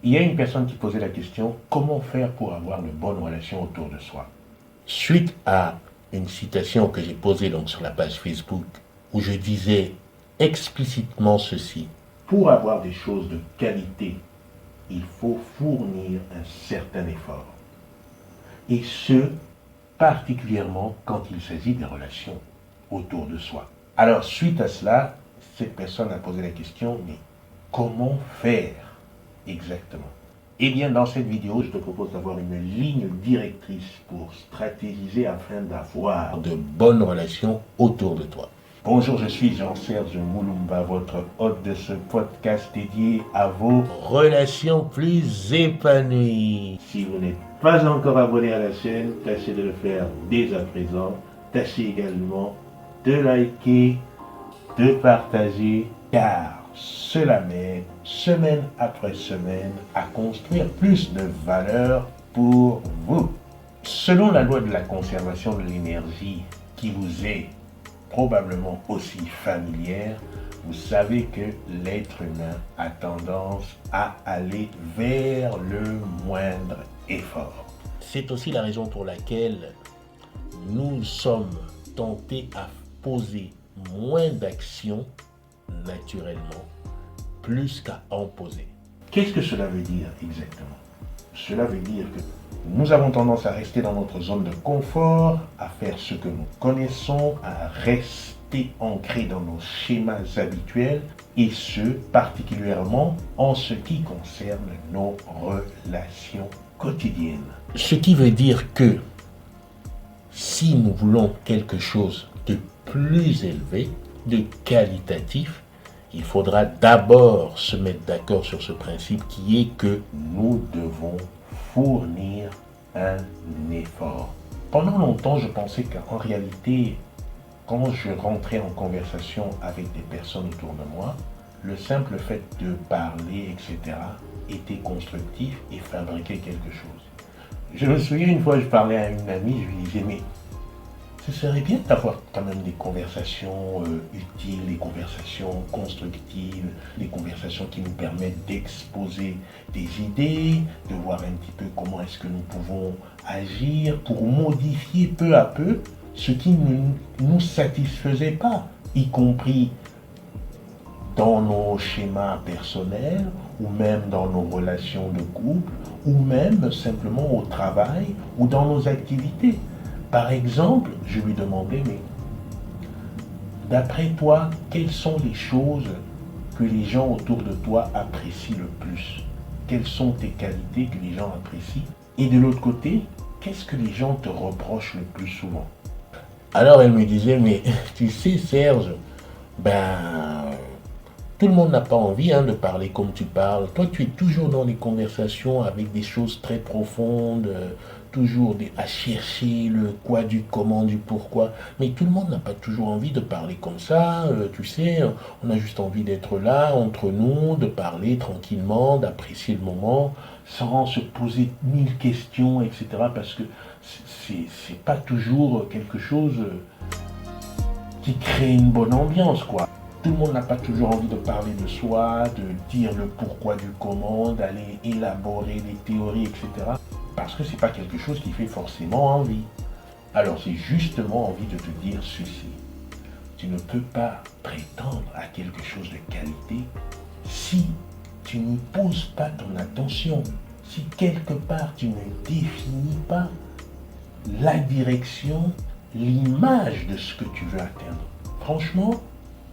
Il y a une personne qui posait la question, comment faire pour avoir de bonnes relations autour de soi? Suite à une citation que j'ai posée donc sur la page Facebook, où je disais explicitement ceci, pour avoir des choses de qualité, il faut fournir un certain effort. Et ce, particulièrement quand il s'agit des relations autour de soi. Alors, suite à cela, cette personne a posé la question, mais comment faire exactement? Eh bien, dans cette vidéo, je te propose d'avoir une ligne directrice pour stratégiser afin d'avoir de bonnes relations autour de toi. Bonjour, je suis Jean-Serge Moulumba, votre hôte de ce podcast dédié à vos relations plus épanouies. Si vous n'êtes pas encore abonné à la chaîne, tâchez de le faire dès à présent. Tâchez également de liker, de partager, car cela m'aide semaine après semaine à construire plus de valeur pour vous. Selon la loi de la conservation de l'énergie qui vous est probablement aussi familière, vous savez que l'être humain a tendance à aller vers le moindre effort. C'est aussi la raison pour laquelle nous sommes tentés à poser moins d'actions naturellement, plus qu'à en poser. Qu'est-ce que cela veut dire exactement? Cela veut dire que nous avons tendance à rester dans notre zone de confort, à faire ce que nous connaissons, à rester ancrés dans nos schémas habituels, et ce, particulièrement en ce qui concerne nos relations quotidiennes. Ce qui veut dire que si nous voulons quelque chose de plus élevé, de qualitatif, il faudra d'abord se mettre d'accord sur ce principe qui est que nous devons fournir un effort. Pendant longtemps, je pensais qu'en réalité, quand je rentrais en conversation avec des personnes autour de moi, le simple fait de parler, etc., était constructif et fabriquait quelque chose. Je me souviens une fois, je parlais à une amie, je lui disais, mais ce serait bien d'avoir quand même des conversations utiles, des conversations constructives, des conversations qui nous permettent d'exposer des idées, de voir un petit peu comment est-ce que nous pouvons agir pour modifier peu à peu ce qui ne nous satisfaisait pas, y compris dans nos schémas personnels, ou même dans nos relations de couple, ou même simplement au travail, ou dans nos activités. Par exemple, je lui demandais, mais d'après toi, quelles sont les choses que les gens autour de toi apprécient le plus? Quelles sont tes qualités que les gens apprécient? Et de l'autre côté, qu'est-ce que les gens te reprochent le plus souvent? Alors elle me disait, mais tu sais Serge, tout le monde n'a pas envie de parler comme tu parles. Toi, tu es toujours dans des conversations avec des choses très profondes, toujours à chercher le quoi du comment, du pourquoi. Mais tout le monde n'a pas toujours envie de parler comme ça. Tu sais, on a juste envie d'être là, entre nous, de parler tranquillement, d'apprécier le moment, sans se poser mille questions, etc. Parce que c'est pas toujours quelque chose qui crée une bonne ambiance, quoi. Tout le monde n'a pas toujours envie de parler de soi, de dire le pourquoi du comment, d'aller élaborer des théories, etc. Parce que c'est pas quelque chose qui fait forcément envie. Alors c'est justement envie de te dire ceci. Tu ne peux pas prétendre à quelque chose de qualité si tu n'y poses pas ton attention, si quelque part tu ne définis pas la direction, l'image de ce que tu veux atteindre. Franchement,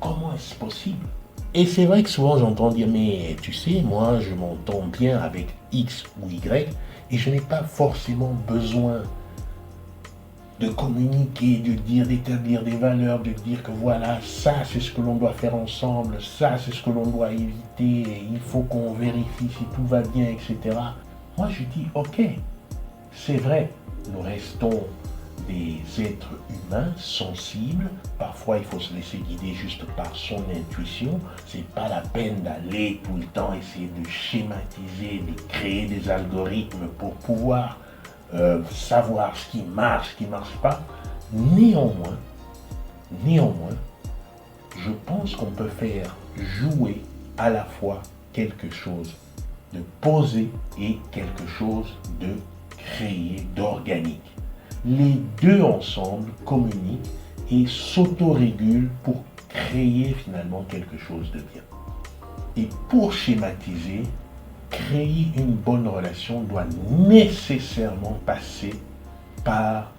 comment est-ce possible? Et c'est vrai que souvent j'entends dire, mais tu sais, moi je m'entends bien avec X ou Y et je n'ai pas forcément besoin de communiquer, de dire, d'établir des valeurs, de dire que voilà, ça c'est ce que l'on doit faire ensemble, ça c'est ce que l'on doit éviter, il faut qu'on vérifie si tout va bien, etc. Moi je dis, ok, c'est vrai, nous restons des êtres humains sensibles. Parfois, il faut se laisser guider juste par son intuition. C'est pas la peine d'aller tout le temps essayer de schématiser, de créer des algorithmes pour pouvoir savoir ce qui marche pas. Néanmoins, je pense qu'on peut faire jouer à la fois quelque chose de poser et quelque chose de créé, d'organique. Les deux ensemble communiquent et s'autorégulent pour créer finalement quelque chose de bien. Et pour schématiser, créer une bonne relation doit nécessairement passer par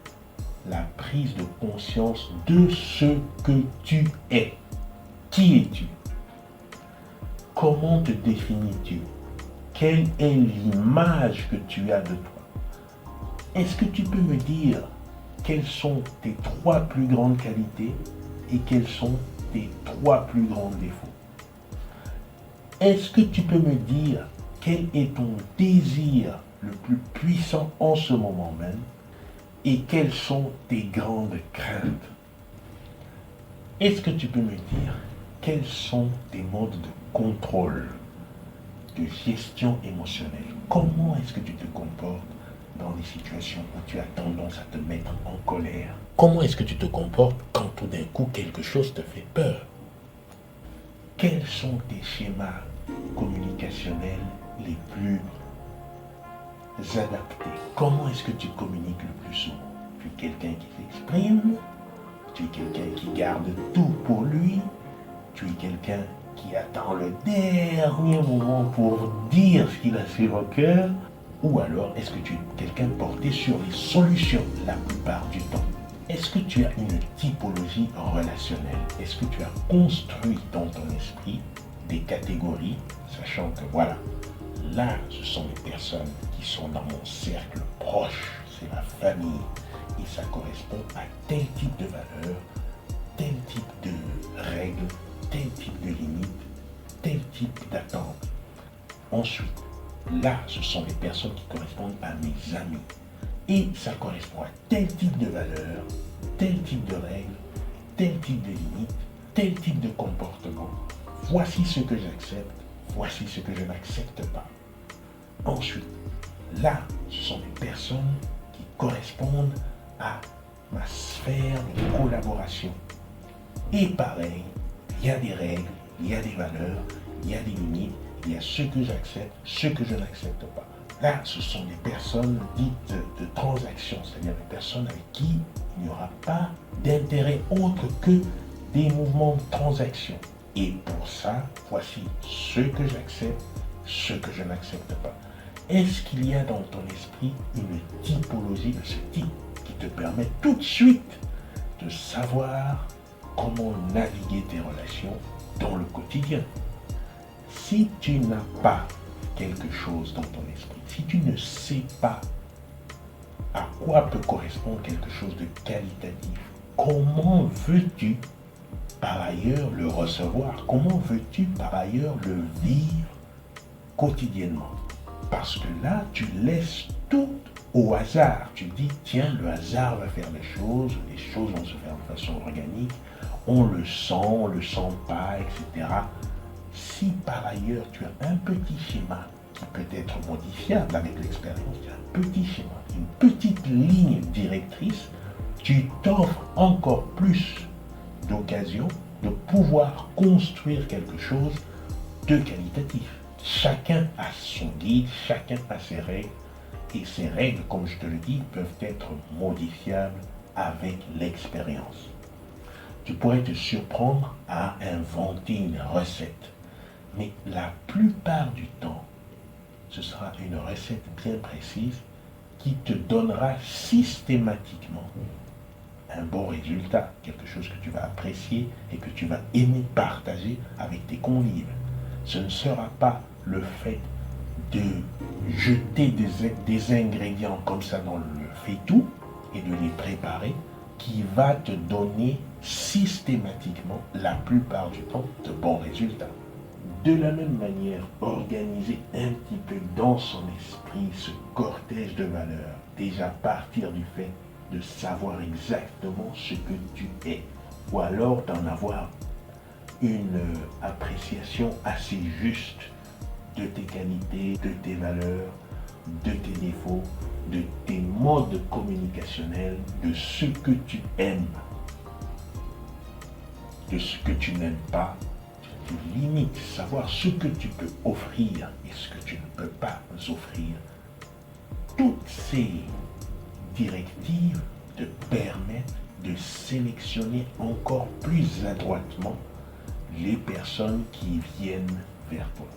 la prise de conscience de ce que tu es. Qui es-tu? Comment te définis-tu? Quelle est l'image que tu as de toi? Est-ce que tu peux me dire quelles sont tes 3 plus grandes qualités et quels sont tes 3 plus grands défauts? Est-ce que tu peux me dire quel est ton désir le plus puissant en ce moment même et quelles sont tes grandes craintes? Est-ce que tu peux me dire quels sont tes modes de contrôle, de gestion émotionnelle? Comment est-ce que tu te comportes dans des situations où tu as tendance à te mettre en colère? Comment est-ce que tu te comportes quand tout d'un coup quelque chose te fait peur? Quels sont tes schémas communicationnels les plus adaptés? Comment est-ce que tu communiques le plus souvent? Tu es quelqu'un qui s'exprime? Tu es quelqu'un qui garde tout pour lui? Tu es quelqu'un qui attend le dernier moment pour dire ce qu'il a sur le cœur? Ou alors, est-ce que tu es quelqu'un porté sur les solutions la plupart du temps? Est-ce que tu as une typologie relationnelle? Est-ce que tu as construit dans ton esprit des catégories, sachant que voilà, là, ce sont les personnes qui sont dans mon cercle proche, c'est la famille, et ça correspond à tel type de valeur, tel type de règles, tel type de limites, tel type d'attente. Ensuite, là, ce sont les personnes qui correspondent à mes amis. Et ça correspond à tel type de valeur, tel type de règles, tel type de limites, tel type de comportement. Voici ce que j'accepte, voici ce que je n'accepte pas. Ensuite, là, ce sont des personnes qui correspondent à ma sphère de collaboration. Et pareil, il y a des règles, il y a des valeurs, il y a des limites, il y a ce que j'accepte, ce que je n'accepte pas. Là, ce sont des personnes dites de transaction, c'est-à-dire des personnes avec qui il n'y aura pas d'intérêt autre que des mouvements de transaction. Et pour ça, voici ce que j'accepte, ce que je n'accepte pas. Est-ce qu'il y a dans ton esprit une typologie de ce type qui te permet tout de suite de savoir comment naviguer tes relations dans le quotidien? Si tu n'as pas quelque chose dans ton esprit, si tu ne sais pas à quoi peut correspondre quelque chose de qualitatif, comment veux-tu par ailleurs le recevoir? Comment veux-tu par ailleurs le vivre quotidiennement? Parce que là, tu laisses tout au hasard. Tu dis, tiens, le hasard va faire les choses vont se faire de façon organique, on le sent pas, etc. Si par ailleurs tu as un petit schéma qui peut être modifiable avec l'expérience, tu as un petit schéma, une petite ligne directrice, tu t'offres encore plus d'occasion de pouvoir construire quelque chose de qualitatif. Chacun a son guide, chacun a ses règles, et ces règles, comme je te le dis, peuvent être modifiables avec l'expérience. Tu pourrais te surprendre à inventer une recette, mais la plupart du temps, ce sera une recette bien précise qui te donnera systématiquement un bon résultat, quelque chose que tu vas apprécier et que tu vas aimer partager avec tes convives. Ce ne sera pas le fait de jeter des ingrédients comme ça dans le faitout et de les préparer qui va te donner systématiquement, la plupart du temps, de bons résultats. De la même manière, organiser un petit peu dans son esprit ce cortège de valeurs, déjà partir du fait de savoir exactement ce que tu es, ou alors d'en avoir une appréciation assez juste de tes qualités, de tes valeurs, de tes défauts, de tes modes communicationnels, de ce que tu aimes, de ce que tu n'aimes pas, tes limites, savoir ce que tu peux offrir et ce que tu ne peux pas offrir. Toutes ces directives te permettent de sélectionner encore plus adroitement les personnes qui viennent vers toi.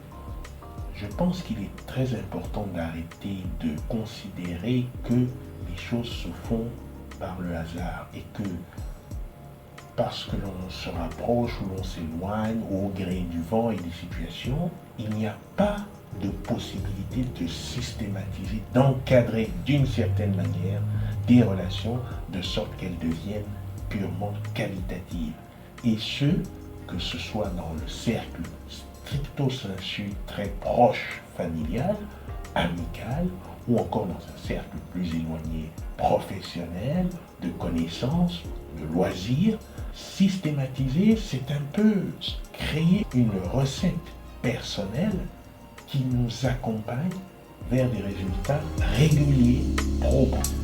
Je pense qu'il est très important d'arrêter de considérer que les choses se font par le hasard et que parce que l'on se rapproche ou l'on s'éloigne au gré du vent et des situations, il n'y a pas de possibilité de systématiser, d'encadrer d'une certaine manière des relations de sorte qu'elles deviennent purement qualitatives. Et que ce soit dans le cercle stricto sensu très proche familial, amical, ou encore dans un cercle plus éloigné professionnel, de connaissances, de loisirs. Systématiser, c'est un peu créer une recette personnelle qui nous accompagne vers des résultats réguliers, probants.